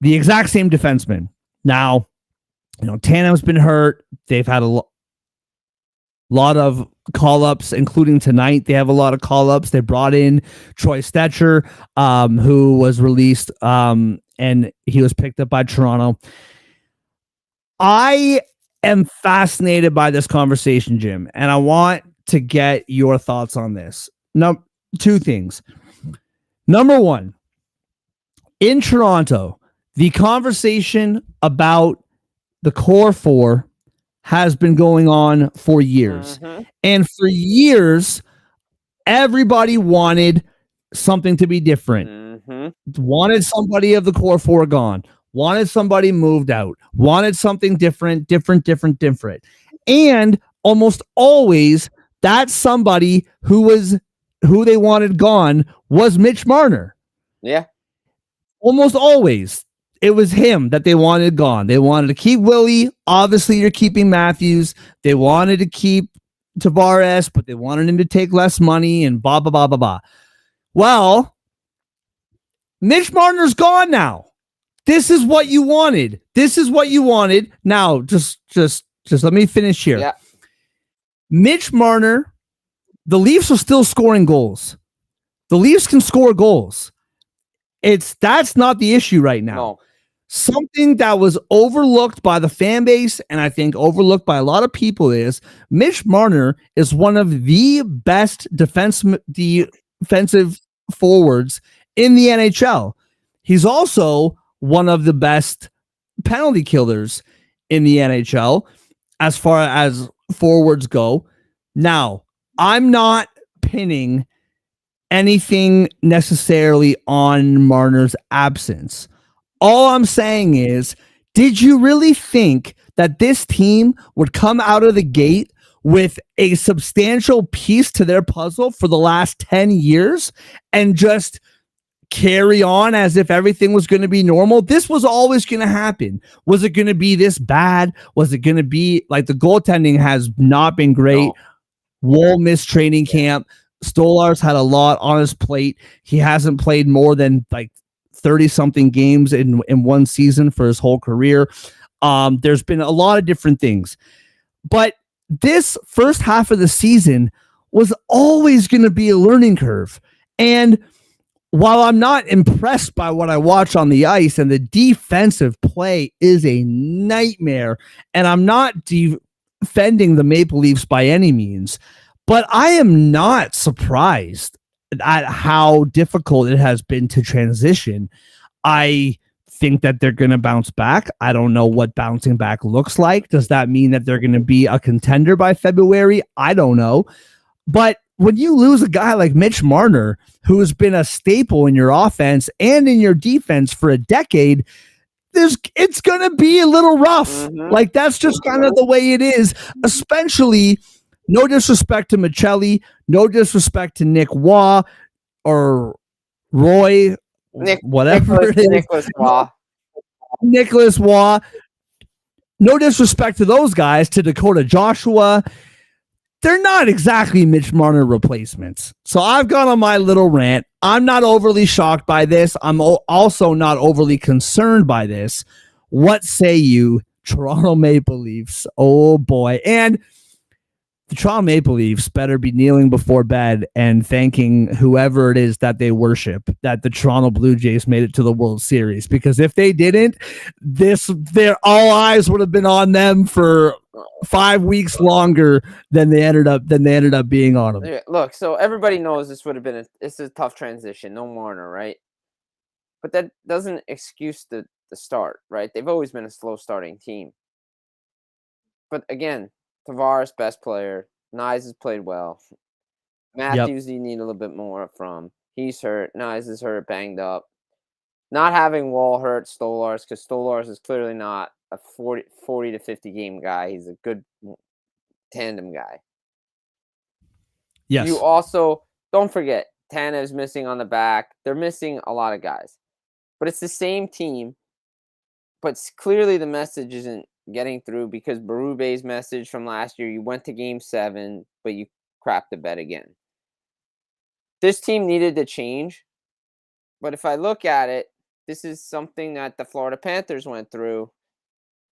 exact same defenseman. Now, Tandem's been hurt. They've had a lot of call-ups, including tonight. They have a lot of call-ups. They brought in Troy Stetcher, who was released, and he was picked up by Toronto. I am fascinated by this conversation, Jim, and I want to get your thoughts on this. Now, 2 things. Number 1, in Toronto, the conversation about the core 4 has been going on for years. And for years, everybody wanted something to be different. Wanted somebody of the core 4 gone. Wanted somebody moved out. Wanted something different. And almost always, that somebody who they wanted gone was Mitch Marner. Yeah. Almost always. It was him that they wanted gone. They wanted to keep Willie. Obviously, you're keeping Matthews. They wanted to keep Tavares, but they wanted him to take less money and blah, blah, blah, blah, blah. Well, Mitch Marner's gone now. This is what you wanted. This is what you wanted. Now, just let me finish here. Yeah. Mitch Marner, the Leafs are still scoring goals. The Leafs can score goals. That's not the issue right now. No. Something that was overlooked by the fan base, and I think overlooked by a lot of people, is Mitch Marner is one of the best defensive forwards in the NHL. He's also one of the best penalty killers in the NHL as far as forwards go. Now, I'm not pinning anything necessarily on Marner's absence. All I'm saying is, did you really think that this team would come out of the gate with a substantial piece to their puzzle for the last 10 years and just carry on as if everything was going to be normal? This was always going to happen. Was it going to be this bad? Was it going to be like the goaltending has not been great? No. Woll missed training camp. Stolar's had a lot on his plate. He hasn't played more than like 30-something games in one season for his whole career. There's been a lot of different things. But this first half of the season was always going to be a learning curve. And while I'm not impressed by what I watch on the ice, and the defensive play is a nightmare, and I'm not defending the Maple Leafs by any means, but I am not surprised at how difficult it has been to transition. I think that they're going to bounce back. I don't know what bouncing back looks like. Does that mean that they're going to be a contender by February? I don't know. But when you lose a guy like Mitch Marner, who has been a staple in your offense and in your defense for a decade, it's going to be a little rough. Mm-hmm. Like, that's just kind of the way it is, especially, no disrespect to Michelli, no disrespect to Nick Waugh or Roy, whatever it is. Nicholas Waugh. No disrespect to those guys, to Dakota Joshua. They're not exactly Mitch Marner replacements. So I've gone on my little rant. I'm not overly shocked by this. I'm also not overly concerned by this. What say you, Toronto Maple Leafs? Oh, boy. And the Toronto Maple Leafs better be kneeling before bed and thanking whoever it is that they worship that the Toronto Blue Jays made it to the World Series. Because if they didn't, all eyes would have been on them for 5 weeks longer than they ended up being on them. Look, so everybody knows this would have been it's a tough transition. No Marner, right? But that doesn't excuse the start, right? They've always been a slow starting team. But again, Tavares, best player. Nyes has played well. Matthews, you need a little bit more from. He's hurt. Nyes is hurt, banged up. Not having Wall hurt Stolarz, because Stolarz is clearly not a 40 to 50 game guy. He's a good tandem guy. Yes. You also, don't forget, Tanev's missing on the back. They're missing a lot of guys. But it's the same team. But clearly the message isn't getting through, because Berube's message from last year, you went to game 7, but you crapped the bed again. This team needed to change. But if I look at it, this is something that the Florida Panthers went through.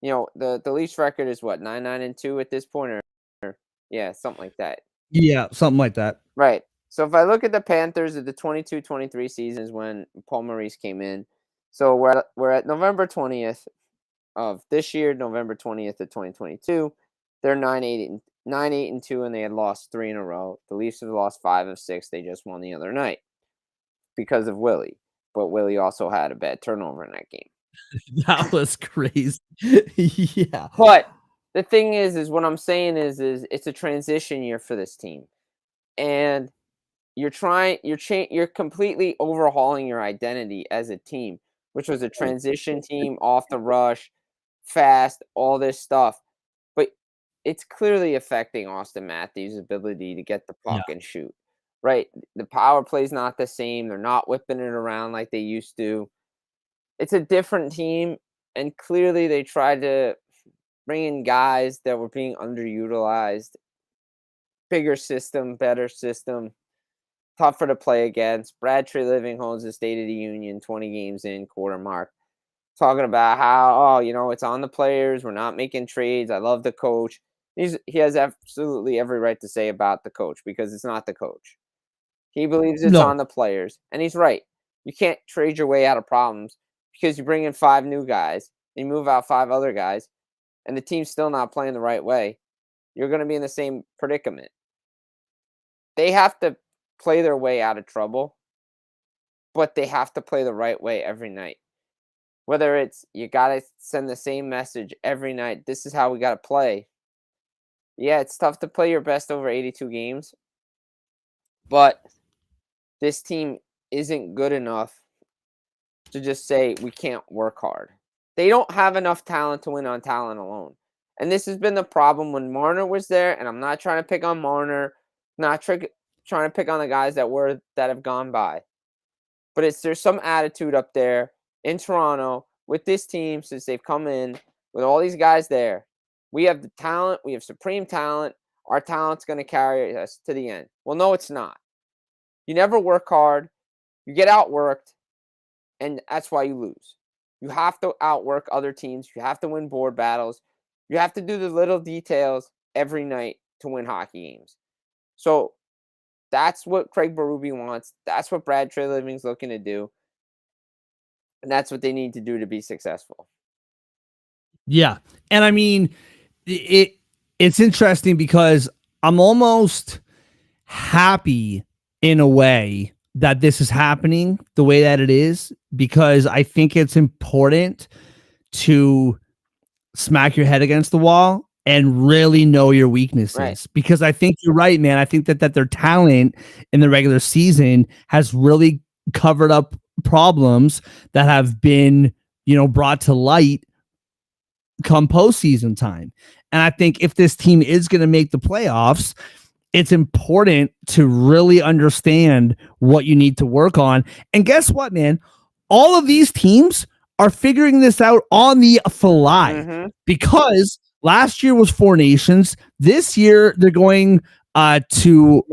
You know, the Leafs record is what, 9-2 at this point? Or yeah, something like that. Yeah, something like that. Right. So if I look at the Panthers of the 22-23 seasons when Paul Maurice came in, so we're at November 20th of this year, November 20th of 2022. They're 9-8-2, and they had lost 3 in a row. The Leafs have lost 5 of 6. They just won the other night because of Willie. But Willie also had a bad turnover in that game. That was crazy. Yeah. But the thing is what I'm saying is it's a transition year for this team. And you're completely overhauling your identity as a team, which was a transition team, off the rush, fast, all this stuff. But it's clearly affecting Auston Matthews' ability to get the puck and shoot, right? The power play's not the same. They're not whipping it around like they used to. It's a different team, and clearly they tried to bring in guys that were being underutilized. Bigger system, better system, tougher to play against. Brad Treliving holds the State of the Union 20 games in, quarter mark. talking about how, it's on the players. We're not making trades. I love the coach. He has absolutely every right to say about the coach because it's not the coach. He believes it's No. on the players, and he's right. You can't trade your way out of problems because you bring in 5 new guys and you move out 5 other guys, and the team's still not playing the right way. You're going to be in the same predicament. They have to play their way out of trouble, but they have to play the right way every night. Whether it's you got to send the same message every night, this is how we got to play. Yeah, it's tough to play your best over 82 games, but this team isn't good enough to just say we can't work hard. They don't have enough talent to win on talent alone. And this has been the problem when Marner was there, and I'm not trying to pick on Marner, not trying to pick on the guys that have gone by. But there's some attitude up there in Toronto with this team since they've come in with all these guys there. We have the talent, we have supreme talent. Our talent's going to carry us to the end. Well, no, it's not. You never work hard, you get outworked, and that's why you lose. You have to outwork other teams. You have to win board battles. You have to do the little details every night to win hockey games. So that's what Craig Berube wants. That's what Brad Treliving's looking to do. And that's what they need to do to be successful. Yeah. And I mean, it's interesting because I'm almost happy in a way that this is happening the way that it is, because I think it's important to smack your head against the wall and really know your weaknesses. Right. Because I think you're right, man. I think that their talent in the regular season has really covered up problems that have been, brought to light come postseason time. And I think if this team is going to make the playoffs, it's important to really understand what you need to work on. And guess what, man? All of these teams are figuring this out on the fly, because last year was 4 nations. This year they're going to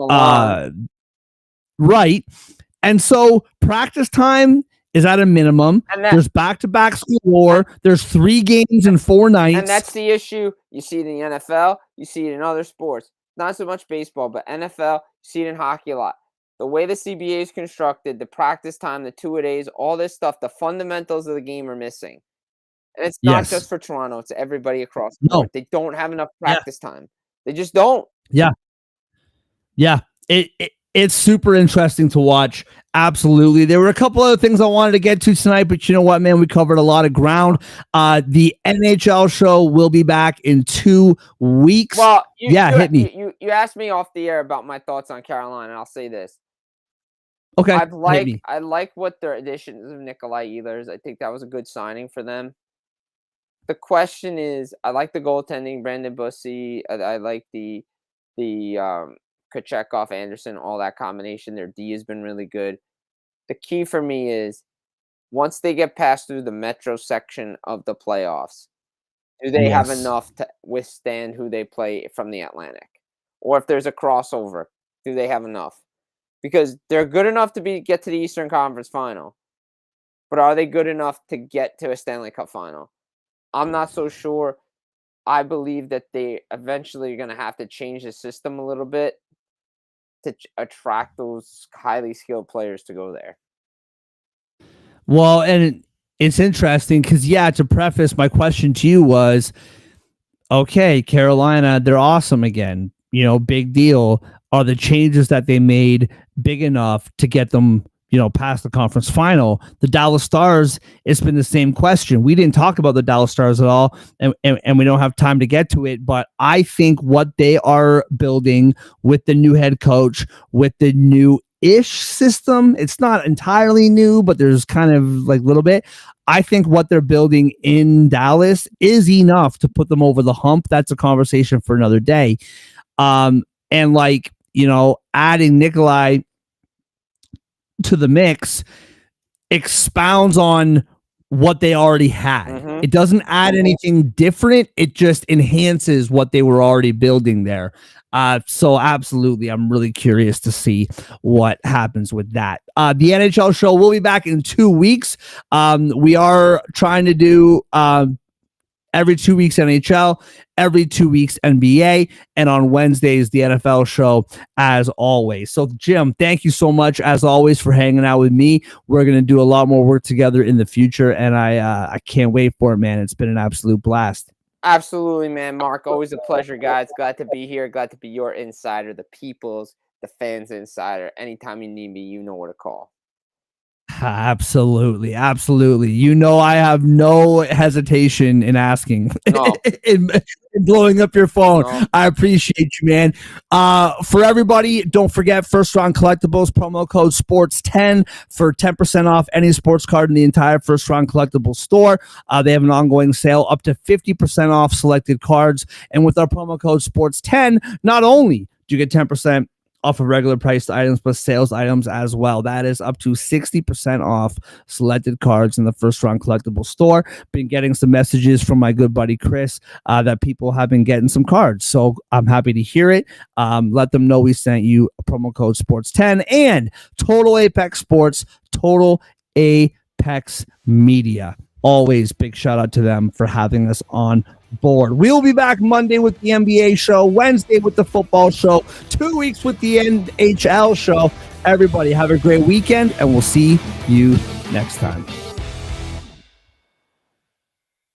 right. And so practice time is at a minimum. There's back-to-back score. There's 3 games in 4 nights. And that's the issue. You see it in the NFL. You see it in other sports. Not so much baseball, but NFL, you see it in hockey a lot. The way the CBA is constructed, the practice time, the 2-a-days, all this stuff, the fundamentals of the game are missing. And it's not just for Toronto. It's everybody across the board. They don't have enough practice time. They just don't. Yeah. Yeah. It's super interesting to watch. Absolutely. There were a couple other things I wanted to get to tonight, but you know what, man? We covered a lot of ground. The NHL show will be back in 2 weeks. Well, hit me. You asked me off the air about my thoughts on Carolina, and I'll say this. Okay. I like what their additions of Nikolai Ehlers. I think that was a good signing for them. The question is, I like the goaltending, Brandon Bussey. I like the Kochekov, Anderson, all that combination. Their D has been really good. The key for me is once they get past through the Metro section of the playoffs, do they have enough to withstand who they play from the Atlantic? Or if there's a crossover, do they have enough? Because they're good enough to get to the Eastern Conference Final. But are they good enough to get to a Stanley Cup Final? I'm not so sure. I believe that they eventually are going to have to change the system a little bit to attract those highly skilled players to go there. Well, and it's interesting because, to preface, my question to you was, okay, Carolina, they're awesome again. Big deal. Are the changes that they made big enough to get them, past the conference final? The Dallas Stars, it's been the same question. We didn't talk about the Dallas Stars at all, and we don't have time to get to it, but I think what they are building with the new head coach, with the new-ish system, it's not entirely new, but there's kind of like a little bit. I think what they're building in Dallas is enough to put them over the hump. That's a conversation for another day. And adding Nikolai to the mix expounds on what they already had. It doesn't add anything different. It just enhances what they were already building there. So absolutely, I'm really curious to see what happens with that. The NHL show will be back in 2 weeks. We are trying to do every 2 weeks NHL, every 2 weeks NBA, and on Wednesdays, the NFL show as always. So, Jim, thank you so much as always for hanging out with me. We're going to do a lot more work together in the future, and I can't wait for it, man. It's been an absolute blast. Absolutely, man. Mark, always a pleasure, guys. Glad to be here. Glad to be your insider, the fans insider. Anytime you need me, you know where to call. Absolutely. I have no hesitation in asking, no. in blowing up your phone. No. I appreciate you, man. For everybody, don't forget First Round Collectibles promo code sports10 for 10% off any sports card in the entire First Round Collectibles store. They have an ongoing sale up to 50% off selected cards, and with our promo code sports10, not only do you get 10% off of regular priced items, but sales items as well. That is up to 60% off selected cards in the First Round Collectible store. Been getting some messages from my good buddy Chris that people have been getting some cards. So I'm happy to hear it. Let them know we sent you a promo code sports10 and Total Apex Sports, Total Apex Media. Always big shout out to them for having us on board. We'll be back Monday with the NBA show, Wednesday with the football show, 2 weeks with the NHL show. Everybody have a great weekend, and we'll see you next time.